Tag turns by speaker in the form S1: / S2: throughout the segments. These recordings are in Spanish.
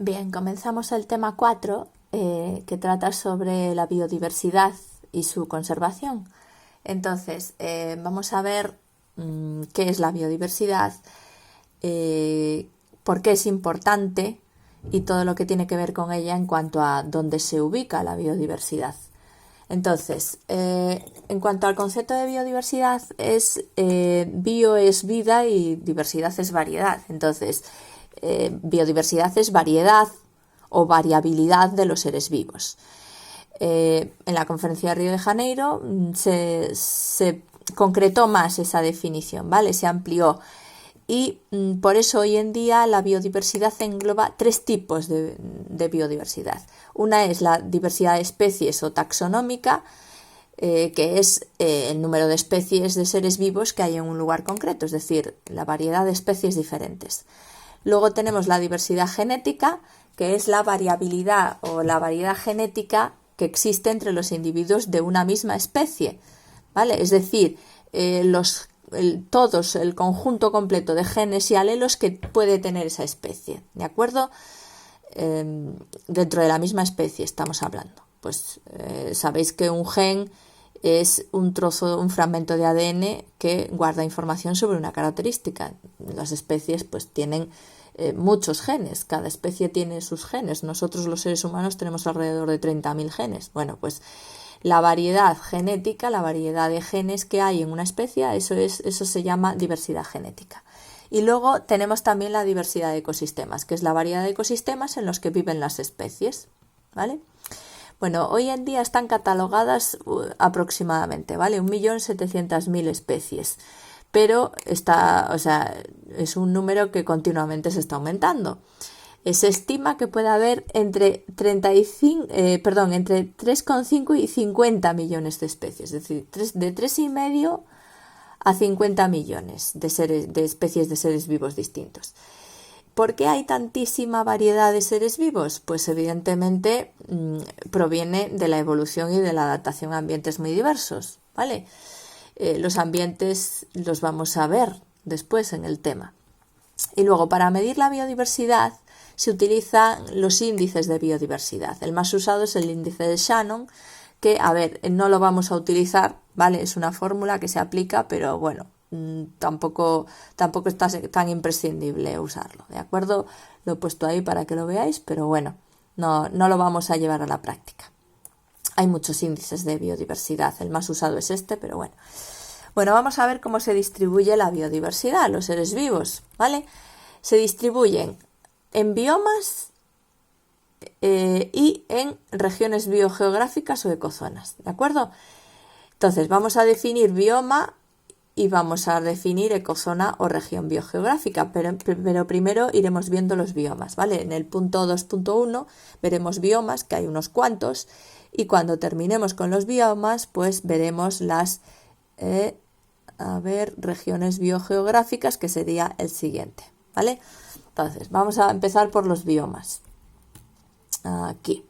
S1: Bien, comenzamos el tema 4, que trata sobre la biodiversidad y su conservación. Entonces, vamos a ver qué es la biodiversidad, por qué es importante y todo lo que tiene que ver con ella en cuanto a dónde se ubica la biodiversidad. Entonces, en cuanto al concepto de biodiversidad, bio es vida y diversidad es variedad. Entonces, biodiversidad es variedad o variabilidad de los seres vivos. En la conferencia de Río de Janeiro se concretó más esa definición, ¿vale? Se amplió. Y por eso hoy en día la biodiversidad engloba tres tipos de biodiversidad. Una es la diversidad de especies o taxonómica, que es el número de especies de seres vivos que hay en un lugar concreto, es decir, la variedad de especies diferentes. Luego tenemos la diversidad genética, que es la variabilidad o la variedad genética que existe entre los individuos de una misma especie, ¿vale? Es decir, el conjunto completo de genes y alelos que puede tener esa especie, ¿de acuerdo? Dentro de la misma especie estamos hablando. Pues sabéis que un gen es un fragmento de ADN que guarda información sobre una característica. Las especies pues tienen muchos genes, cada especie tiene sus genes. Nosotros los seres humanos tenemos alrededor de 30.000 genes. Bueno, pues la variedad genética, la variedad de genes que hay en una especie, eso se llama diversidad genética. Y luego tenemos también la diversidad de ecosistemas, que es la variedad de ecosistemas en los que viven las especies, ¿vale? Bueno, hoy en día están catalogadas aproximadamente, ¿vale? 1.700.000 especies, pero es un número que continuamente se está aumentando. Se estima que puede haber entre 3,5 y 50 millones de especies, es decir, de 3,5 a 50 millones de especies de seres vivos distintos. ¿Por qué hay tantísima variedad de seres vivos? Pues evidentemente proviene de la evolución y de la adaptación a ambientes muy diversos, ¿vale? Los ambientes los vamos a ver después en el tema. Y luego, para medir la biodiversidad, se utilizan los índices de biodiversidad. El más usado es el índice de Shannon, que, no lo vamos a utilizar, ¿vale? Es una fórmula que se aplica, pero bueno, tampoco está tan imprescindible usarlo, ¿de acuerdo? Lo he puesto ahí para que lo veáis, pero bueno, no lo vamos a llevar a la práctica. Hay muchos índices de biodiversidad, el más usado es este, pero bueno. Bueno, vamos a ver cómo se distribuye la biodiversidad, los seres vivos, ¿vale? Se distribuyen en biomas y en regiones biogeográficas o ecozonas, ¿de acuerdo? Entonces, vamos a definir bioma y vamos a definir ecozona o región biogeográfica, pero primero iremos viendo los biomas, ¿vale? En el punto 2.1 veremos biomas, que hay unos cuantos, y cuando terminemos con los biomas, pues veremos las regiones biogeográficas, que sería el siguiente, ¿vale? Entonces, vamos a empezar por los biomas. Aquí.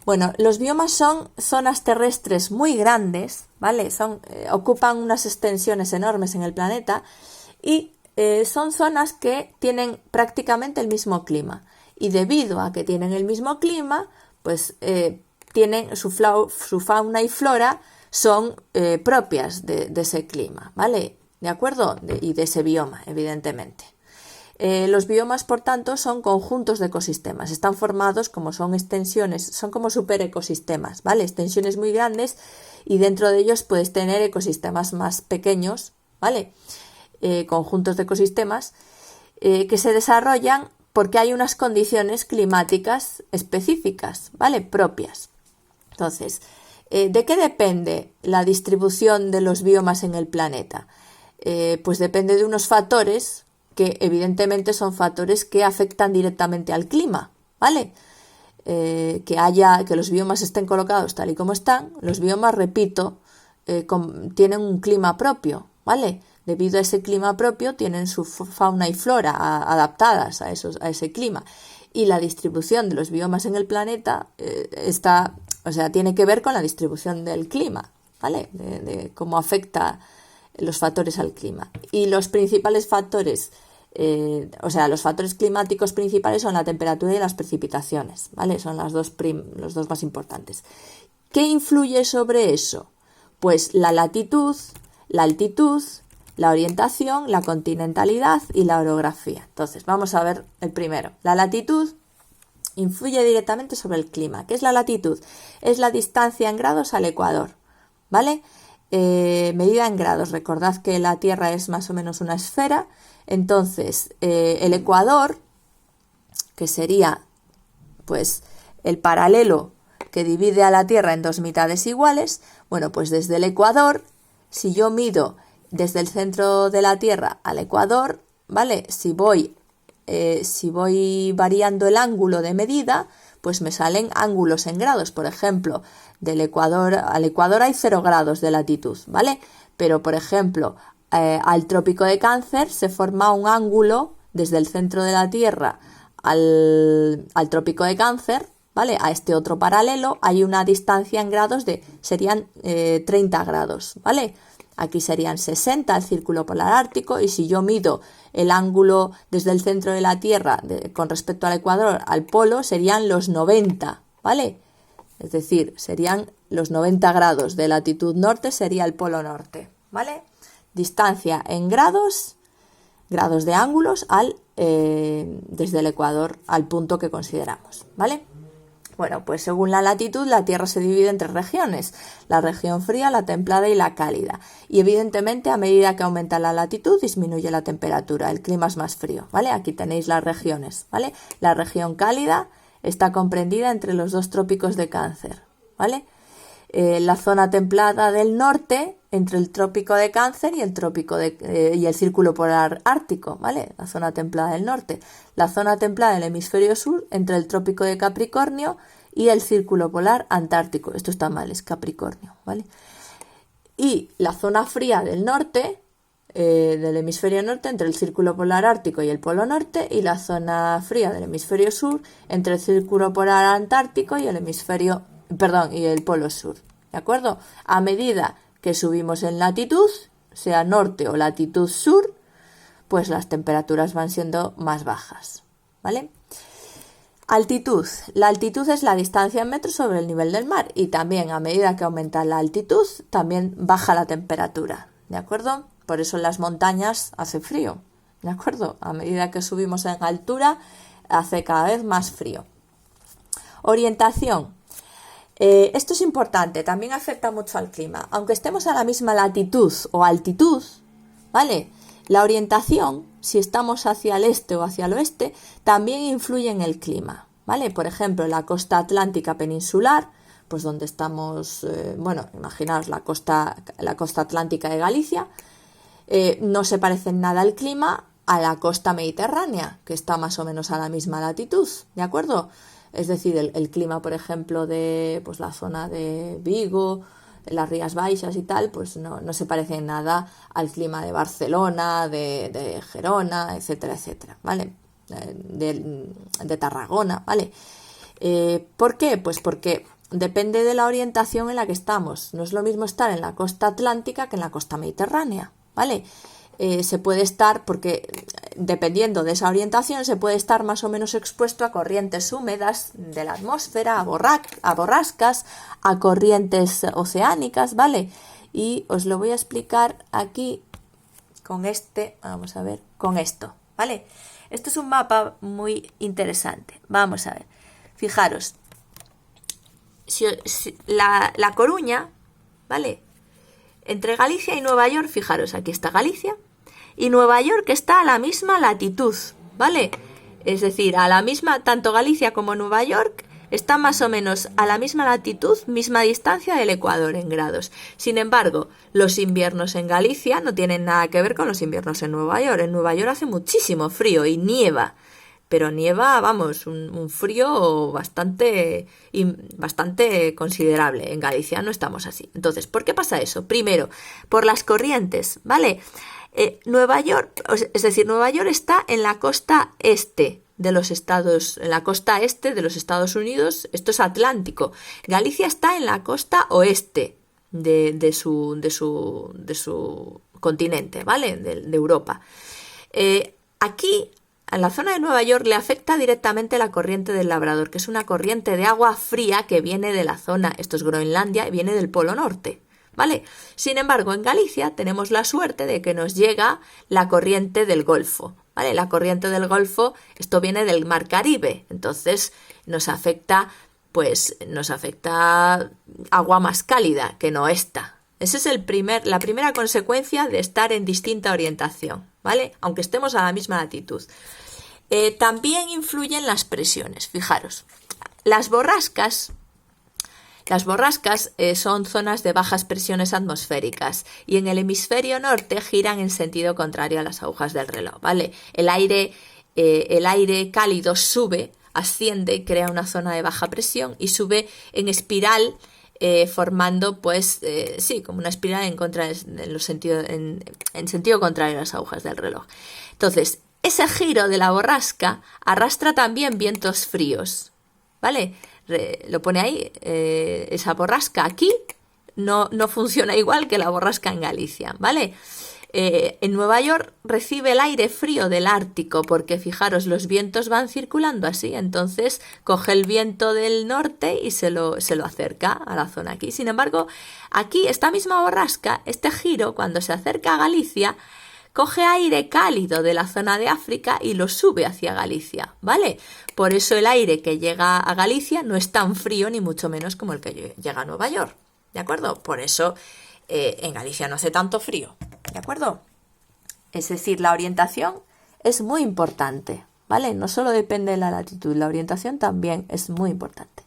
S1: Bueno, los biomas son zonas terrestres muy grandes, ¿vale? Ocupan unas extensiones enormes en el planeta y son zonas que tienen prácticamente el mismo clima. Y debido a que tienen el mismo clima, pues tienen su fauna y flora son propias de ese clima, ¿vale? ¿De acuerdo? Y de ese bioma, evidentemente. Los biomas, por tanto, son conjuntos de ecosistemas. Están formados como son extensiones, son como superecosistemas, ¿vale? Extensiones muy grandes y dentro de ellos puedes tener ecosistemas más pequeños, ¿vale? Conjuntos de ecosistemas que se desarrollan porque hay unas condiciones climáticas específicas, ¿vale? Propias. Entonces, ¿de qué depende la distribución de los biomas en el planeta? Pues depende de unos factores que evidentemente son factores que afectan directamente al clima, ¿vale? Que los biomas estén colocados tal y como están. Los biomas, repito, tienen un clima propio, ¿vale? Debido a ese clima propio tienen su fauna y flora adaptadas a ese clima. Y la distribución de los biomas en el planeta tiene que ver con la distribución del clima, ¿vale? De cómo afecta los factores al clima. Y los principales factores o sea, los factores climáticos principales son la temperatura y las precipitaciones, ¿vale? Son los dos más importantes. ¿Qué influye sobre eso? Pues la latitud, la altitud, la orientación, la continentalidad y la orografía. Entonces, vamos a ver el primero. La latitud influye directamente sobre el clima. ¿Qué es la latitud? Es la distancia en grados al ecuador, ¿vale? Medida en grados. Recordad que la Tierra es más o menos una esfera. Entonces, el ecuador, que sería pues el paralelo que divide a la Tierra en dos mitades iguales, bueno, pues desde el ecuador, si yo mido desde el centro de la Tierra al ecuador, ¿vale? Si voy variando el ángulo de medida, pues me salen ángulos en grados. Por ejemplo, del ecuador al ecuador hay 0 grados de latitud, ¿vale? Pero, por ejemplo, al trópico de Cáncer se forma un ángulo desde el centro de la Tierra al trópico de Cáncer, ¿vale? A este otro paralelo hay una distancia en grados serían 30 grados, ¿vale? Aquí serían 60 el círculo polar ártico, y si yo mido el ángulo desde el centro de la Tierra con respecto al ecuador al polo, serían los 90, ¿vale? Es decir, serían los 90 grados de latitud norte, sería el polo norte, ¿vale? Distancia en grados de ángulos desde el ecuador al punto que consideramos, ¿vale? Bueno, pues según la latitud, la Tierra se divide en 3 regiones, la región fría, la templada y la cálida. Y evidentemente, a medida que aumenta la latitud, disminuye la temperatura, el clima es más frío, ¿vale? Aquí tenéis las regiones, ¿vale? La región cálida está comprendida entre los 2 trópicos de Cáncer, ¿vale? La zona templada del norte, entre el trópico de Cáncer y el círculo polar ártico, ¿vale? La zona templada del norte. La zona templada del hemisferio sur, entre el trópico de Capricornio y el círculo polar antártico. Esto está mal, es Capricornio, ¿vale? Y la zona fría del norte, del hemisferio norte, entre el círculo polar ártico y el polo norte, y la zona fría del hemisferio sur, entre el círculo polar antártico y el polo sur, ¿de acuerdo? A medida que subimos en latitud, sea norte o latitud sur, pues las temperaturas van siendo más bajas, ¿vale? Altitud. La altitud es la distancia en metros sobre el nivel del mar, y también a medida que aumenta la altitud, también baja la temperatura, ¿de acuerdo? Por eso en las montañas hace frío, ¿de acuerdo? A medida que subimos en altura, hace cada vez más frío. Orientación. Esto es importante, también afecta mucho al clima. Aunque estemos a la misma latitud o altitud, ¿vale? La orientación, si estamos hacia el este o hacia el oeste, también influye en el clima, ¿vale? Por ejemplo, la costa atlántica peninsular, pues donde estamos, imaginaos la costa atlántica de Galicia, no se parece en nada el clima a la costa mediterránea, que está más o menos a la misma latitud, ¿de acuerdo? Es decir, el clima, por ejemplo, de pues, la zona de Vigo, las Rías Baixas y tal, pues no se parece en nada al clima de Barcelona, de Gerona, etcétera, etcétera, ¿vale? De Tarragona, ¿vale? ¿Por qué? Pues porque depende de la orientación en la que estamos. No es lo mismo estar en la costa atlántica que en la costa mediterránea, ¿vale? Se puede estar, porque dependiendo de esa orientación, se puede estar más o menos expuesto a corrientes húmedas de la atmósfera, a borrascas, a corrientes oceánicas, ¿vale? Y os lo voy a explicar aquí con con esto, ¿vale? Esto es un mapa muy interesante. Vamos a ver. Fijaros, la Coruña, ¿vale? Entre Galicia y Nueva York, fijaros, aquí está Galicia, y Nueva York está a la misma latitud, ¿vale? Es decir, tanto Galicia como Nueva York están más o menos a la misma latitud, misma distancia del Ecuador en grados. Sin embargo, los inviernos en Galicia no tienen nada que ver con los inviernos en Nueva York. En Nueva York hace muchísimo frío y nieva. Pero nieva, vamos, un frío bastante considerable. En Galicia no estamos así. Entonces, ¿por qué pasa eso? Primero, por las corrientes, ¿vale? Nueva York está en la costa este de los Estados Unidos. Esto es Atlántico. Galicia está en la costa oeste de su continente, ¿vale? De Europa. aquí, a la zona de Nueva York, le afecta directamente la corriente del Labrador, que es una corriente de agua fría que viene de la zona, esto es Groenlandia, y viene del Polo Norte, ¿vale? Sin embargo, en Galicia tenemos la suerte de que nos llega la corriente del Golfo, ¿vale? La corriente del Golfo, esto viene del Mar Caribe, entonces nos afecta agua más cálida que no esta. Esa es la primera consecuencia de estar en distinta orientación, ¿vale? Aunque estemos a la misma latitud. También influyen las presiones, fijaros. Las borrascas son zonas de bajas presiones atmosféricas y en el hemisferio norte giran en sentido contrario a las agujas del reloj, ¿vale? El aire cálido sube, asciende y crea una zona de baja presión y sube en espiral, formando como una espiral en sentido contrario a las agujas del reloj. Entonces, ese giro de la borrasca arrastra también vientos fríos, ¿vale? Lo pone ahí, esa borrasca aquí no funciona igual que la borrasca en Galicia, ¿vale? En Nueva York recibe el aire frío del Ártico porque, fijaros, los vientos van circulando así, entonces coge el viento del norte y se lo acerca a la zona aquí. Sin embargo, aquí esta misma borrasca, este giro, cuando se acerca a Galicia, coge aire cálido de la zona de África y lo sube hacia Galicia, ¿vale? Por eso el aire que llega a Galicia no es tan frío ni mucho menos como el que llega a Nueva York, ¿de acuerdo? Por eso en Galicia no hace tanto frío, ¿de acuerdo? Es decir, la orientación es muy importante, ¿vale? No solo depende de la latitud, la orientación también es muy importante.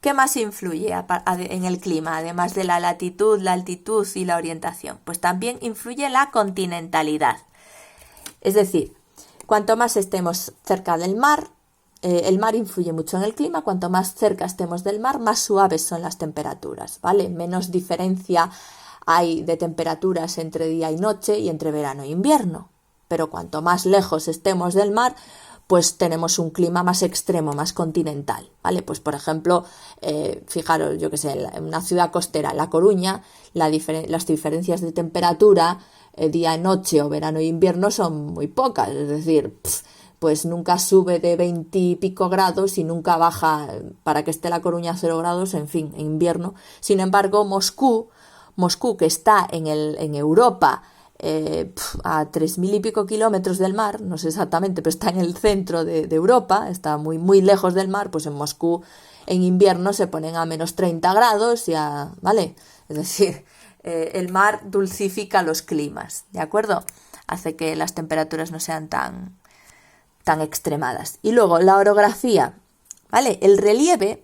S1: ¿Qué más influye en el clima, además de la latitud, la altitud y la orientación? Pues también influye la continentalidad. Es decir, cuanto más estemos cerca del mar, el mar influye mucho en el clima, cuanto más cerca estemos del mar, más suaves son las temperaturas, ¿vale? Menos diferencia hay de temperaturas entre día y noche y entre verano e invierno. Pero cuanto más lejos estemos del mar, pues tenemos un clima más extremo, más continental, ¿vale? Pues por ejemplo, fijaros, yo que sé, en una ciudad costera, La Coruña, las diferencias de temperatura día y noche o verano e invierno son muy pocas, es decir, pues nunca sube de 20 y pico grados y nunca baja para que esté La Coruña a 0 grados, en fin, en invierno. Sin embargo, Moscú, que está en Europa, a 3.000 y pico kilómetros del mar, no sé exactamente, pero está en el centro de Europa, está muy, muy lejos del mar, pues en Moscú en invierno se ponen a menos 30 grados, ¿vale? Es decir, el mar dulcifica los climas, ¿de acuerdo? Hace que las temperaturas no sean tan extremadas. Y luego la orografía, ¿vale? El relieve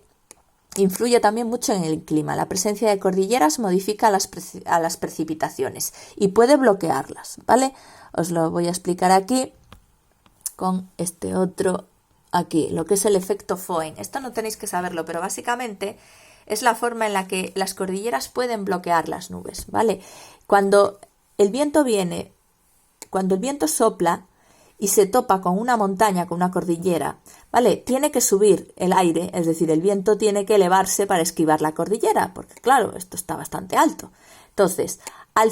S1: influye también mucho en el clima. La presencia de cordilleras modifica a las precipitaciones y puede bloquearlas, ¿vale? Os lo voy a explicar aquí con este otro aquí, lo que es el efecto Foehn. Esto no tenéis que saberlo, pero básicamente es la forma en la que las cordilleras pueden bloquear las nubes, ¿vale? Cuando el viento sopla y se topa con una montaña, con una cordillera, ¿vale? Tiene que subir el aire, es decir, el viento tiene que elevarse para esquivar la cordillera, porque claro, esto está bastante alto. Entonces, al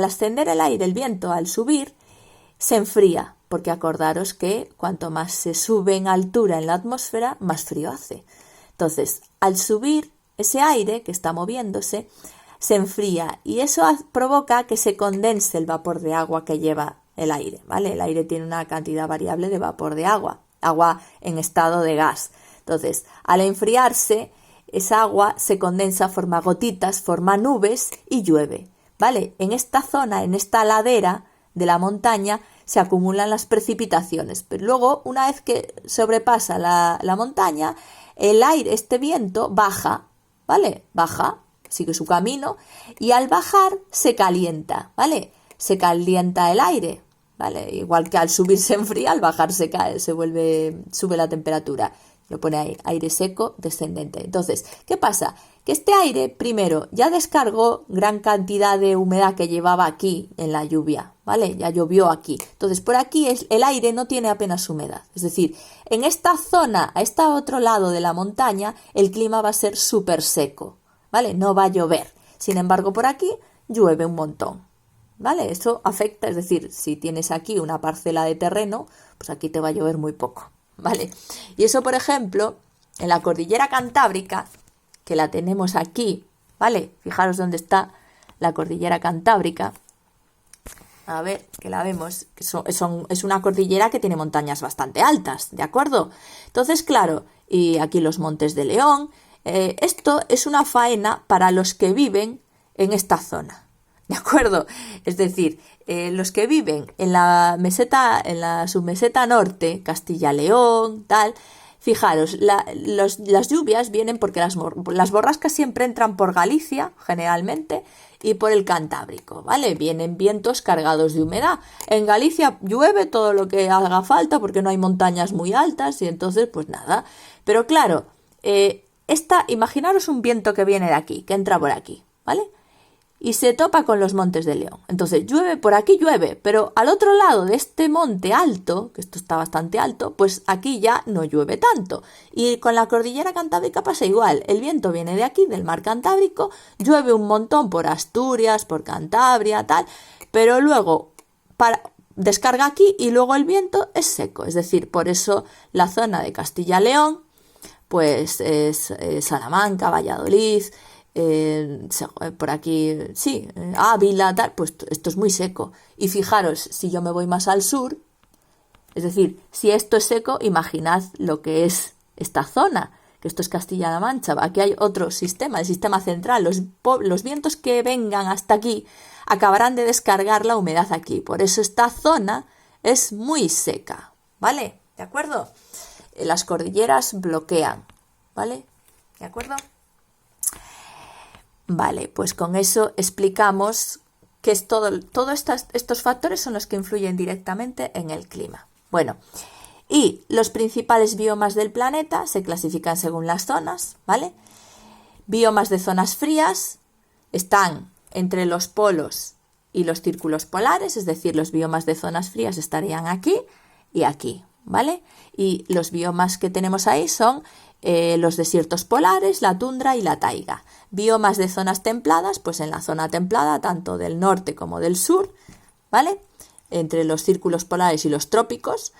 S1: ascender el aire, el viento, al subir, se enfría, porque acordaros que cuanto más se sube en altura en la atmósfera, más frío hace. Entonces, al subir ese aire que está moviéndose, se enfría y eso provoca que se condense el vapor de agua que lleva el aire, ¿vale? El aire tiene una cantidad variable de vapor de agua en estado de gas. Entonces, al enfriarse, esa agua se condensa, forma gotitas, forma nubes y llueve, ¿vale? En esta zona, en esta ladera de la montaña, se acumulan las precipitaciones. Pero luego, una vez que sobrepasa la montaña, el aire, este viento, baja, ¿vale? Baja, sigue su camino y al bajar se calienta, ¿vale? Se calienta el aire, ¿vale? Igual que al subir se enfría, al bajar se cae, sube la temperatura. Lo pone ahí, aire seco descendente. Entonces, ¿qué pasa? Que este aire, primero, ya descargó gran cantidad de humedad que llevaba aquí en la lluvia, ¿vale? Ya llovió aquí. Entonces, por aquí el aire no tiene apenas humedad. Es decir, en esta zona, a este otro lado de la montaña, el clima va a ser súper seco, ¿vale? No va a llover. Sin embargo, por aquí llueve un montón, ¿vale? Eso afecta, es decir, si tienes aquí una parcela de terreno, pues aquí te va a llover muy poco, ¿vale? Y eso, por ejemplo, en la cordillera Cantábrica, que la tenemos aquí, ¿vale? Fijaros dónde está la cordillera Cantábrica. A ver, que la vemos, que es una cordillera que tiene montañas bastante altas, ¿de acuerdo? Entonces, claro, y aquí los Montes de León, esto es una faena para los que viven en esta zona, ¿de acuerdo? Es decir, los que viven en la meseta, en la submeseta norte, Castilla-León, tal, fijaros, las lluvias vienen porque las borrascas siempre entran por Galicia, generalmente, y por el Cantábrico, ¿vale? Vienen vientos cargados de humedad. En Galicia llueve todo lo que haga falta porque no hay montañas muy altas y entonces, pues nada. Pero claro, imaginaros un viento que viene de aquí, que entra por aquí, ¿vale? Y se topa con los Montes de León. Entonces llueve, por aquí llueve, pero al otro lado de este monte alto, que esto está bastante alto, pues aquí ya no llueve tanto. Y con la cordillera Cantábrica pasa igual. El viento viene de aquí, del mar Cantábrico, llueve un montón por Asturias, por Cantabria, tal, pero luego descarga aquí y luego el viento es seco. Es decir, por eso la zona de Castilla-León, pues es Salamanca, Valladolid, por aquí, sí, Ávila, tal, pues esto es muy seco. Y fijaros, si yo me voy más al sur, es decir, si esto es seco, imaginad lo que es esta zona, que esto es Castilla-La Mancha. Aquí hay otro sistema, el sistema central. Los vientos que vengan hasta aquí acabarán de descargar la humedad aquí. Por eso esta zona es muy seca, ¿vale? ¿De acuerdo? Las cordilleras bloquean, ¿vale? ¿De acuerdo? Vale, pues con eso explicamos que es todos estos factores son los que influyen directamente en el clima. Bueno, y los principales biomas del planeta se clasifican según las zonas, ¿vale? Biomas de zonas frías están entre los polos y los círculos polares, es decir, los biomas de zonas frías estarían aquí y aquí, ¿vale? Y los biomas que tenemos ahí son los desiertos polares, la tundra y la taiga. Biomas de zonas templadas, pues en la zona templada, tanto del norte como del sur, ¿vale? Entre los círculos polares y los trópicos,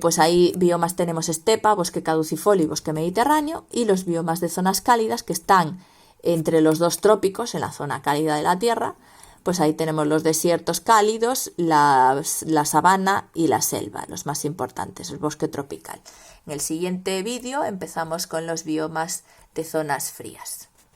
S1: pues ahí biomas tenemos estepa, bosque caducifolio y bosque mediterráneo, y los biomas de zonas cálidas que están entre los dos trópicos, en la zona cálida de la Tierra, pues ahí tenemos los desiertos cálidos, la sabana y la selva, los más importantes, el bosque tropical. En el siguiente vídeo empezamos con los biomas de zonas frías.